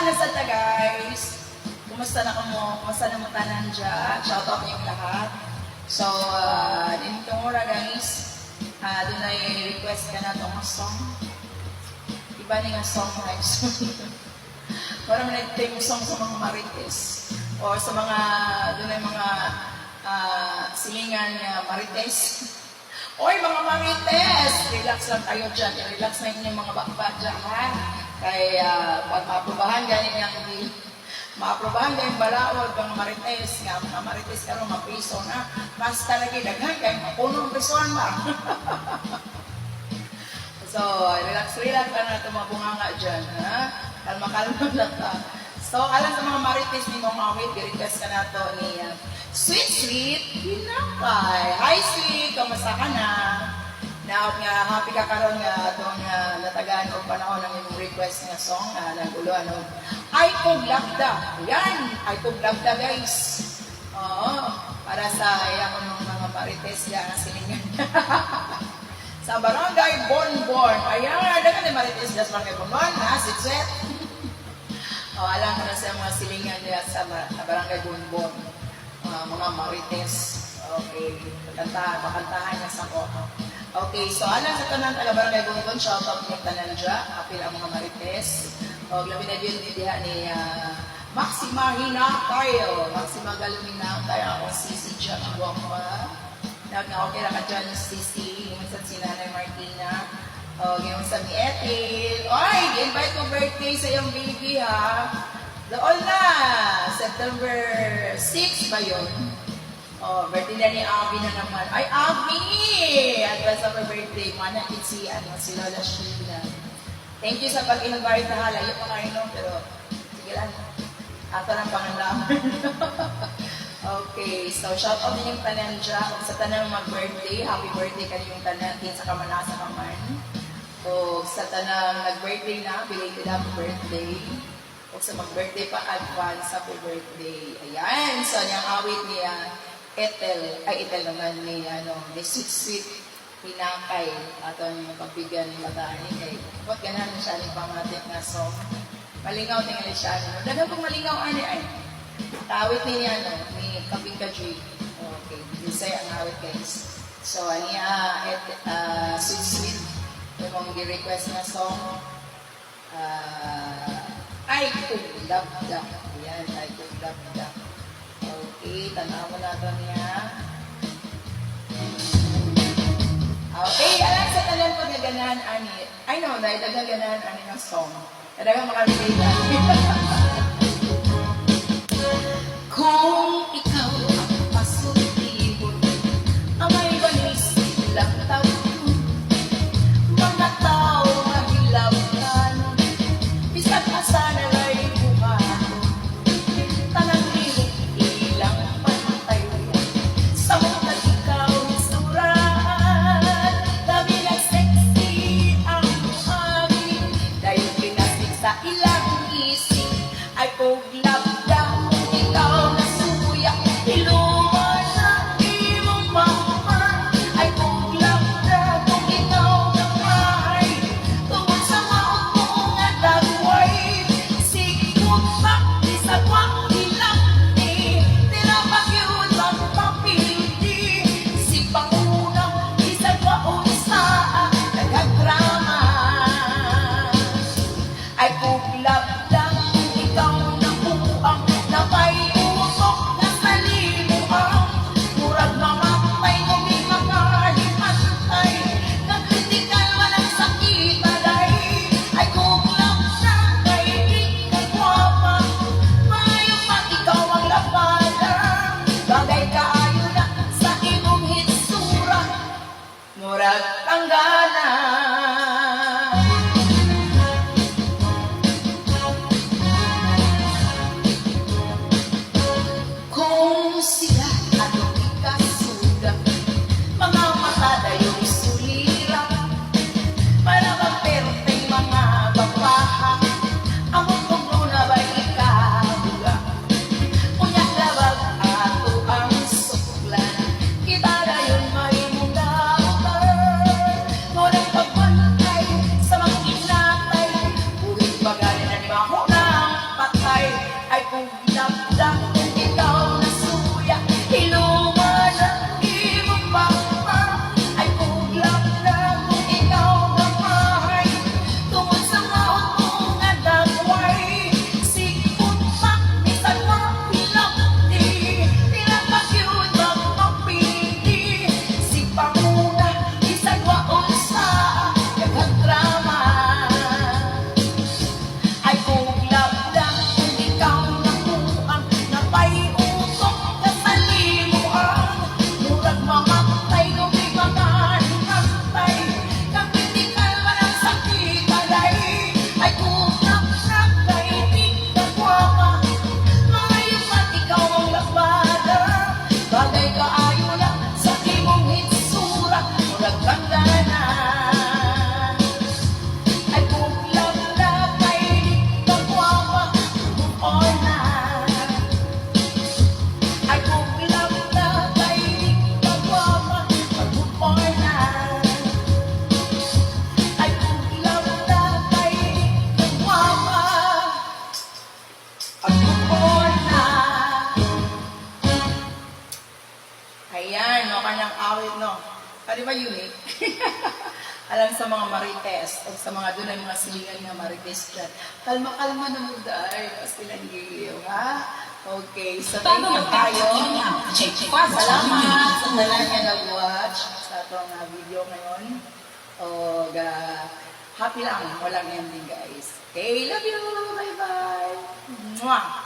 na sa ta guys. Kumusta na kamo? Kumusta na mo tanan dyan? Shout out yung lahat. So, dito mura guys. Doon ay request ka na itong song. Iba nga song guys. Parang nag-take song sa mga marites. O sa mga, doon ay mga silingan marites. Oy mga marites! Relax lang kayo dyan. Relax na yung mga bakba dyan ha. Kaya pag maaprobahan ganyan yung maaprobahan ganyan balaod mga marites nga mga marites karon mapriso na mas talaga daghan kay mapunong prisuan ba. So relax ka na ito mga bunganga dyan ha. Kalma lang ta. So alam sa mga marites ni mong awit i-request ka na ito ni Sweet Hinakay. Hi Sweet! Kamusta ka na? Naot nga, happy ka karon nga itong natagaan o panahon ng inyong request nga song na naguluan o Ay Kog Labda. Yan! Ay Kog Labda guys. Oo. Para sa ko ng mga marites yan ang silingan. Sa Barangay Bonbon. Ayan! Dagan ni marites dyan sa Barangay Bonbon. Ha? Sitset. Alam ko na sa mga silingan dyan sa Barangay Bonbon. Mga marites. Okay. Pakantahan niya sa ko. Okay, so alam sa tanan taga Barangay Bonbon, shout out ng tanan dyan, apil ang mga marites. O, labi na din diha ni Maxima Hinakay. Maxima Galuminakay, ako Sisi dyan, ang guwapa. Okay na ka dyan, Sisi, yung sa Sinanay Martina. O, yung sa mi Ethel. Oy, invite ko birthday sa iyong baby ha. Doon na, September 6 ba yun? Oh, birthday na ni Abby na naman. Ay, Abby! Advance of her birthday. Manakit si Lola Sheila. Thank you sa pag-invite na halayo pa kayo, no? Pero, sige lang. Ato ng pangalaman. Okay, so shout out din yung tanan dyan. Kung sa tanang mag-birthday, happy birthday ka yung tanan. Din sa kamanasa ka man. O sa tanang nag-birthday na, belated happy birthday. O sa mag-birthday pa, advance happy birthday. Ayan, so niyang awit niya. Ethel naman ni Sweet Hinakay ato yung pagbigyan ni Matani kay what ganahan siya ni pamatik nga song malingaw tingali siya dagan pong malingaw ay tawit ni ni Kaping Kadri. Okay, disay ang awit guys. So aniya Sweet yung gi-request na song Ay Kog Labda. Ayan, Ay Kog Labda. Okay, tanaw mo na ito niya. Okay, alam sa talan po na ganahan ani. I know, dahil dagang ganahan ani ng song. Kadagang makarelate na. Kung ikaw ang pasulibon, amay banis lang tawag mga tao magilaw ka nun. Bisag asa na ray buka tanang ay Kog Labda, ikaw na suya, iluman na imong mama. Ay Kog Labda, kung ikaw na mahay, tungod sa maot mo nga dagway. Sikot bakti sa kwang ilangti, tinapag yun ang papildi. Si Pangunang isang waon sa nagagrama. Ay Kog Labda, ikaw na buang ay kung damdam kung ikaw nasuya, iluman ang imong papa, ay kung damdam kung ikaw mamahay, tungod sa maot mo nga dagway, sikot pa, bisan mapilapti, tila pa cute ang mapili, si panguna, bisan waon sa naghagrama. Ay kung labdang kung ikaw nakuang napaiutok ka sa limuan, murag mamatay lumig mga hintay, kapitikal man ang sakit alay. Ay kung napnak kay di kagwapa, mayroon at ikaw ang labada, bagay kaayo lang sa imong hitsura, murag kandana. Ay kung labda kay di kagwapa, move on na. Ay kung labda kay di kagwapa, move on na. Ay kung labda kay di kagwapa, move on na. Ayan, no, kanyang awit, no? Di ba unique? Alam sa mga marites, o sa mga doon ay mga silingan nga marites dyan. Kalma-kalma na mo dahil, kasi nanggiliw, ha? Okay, so thank you tayo. Salamat sa talan nga nag-watch sa itong video ngayon. O, happy lang, walang ending guys. Okay, love you! Bye-bye! Mwah!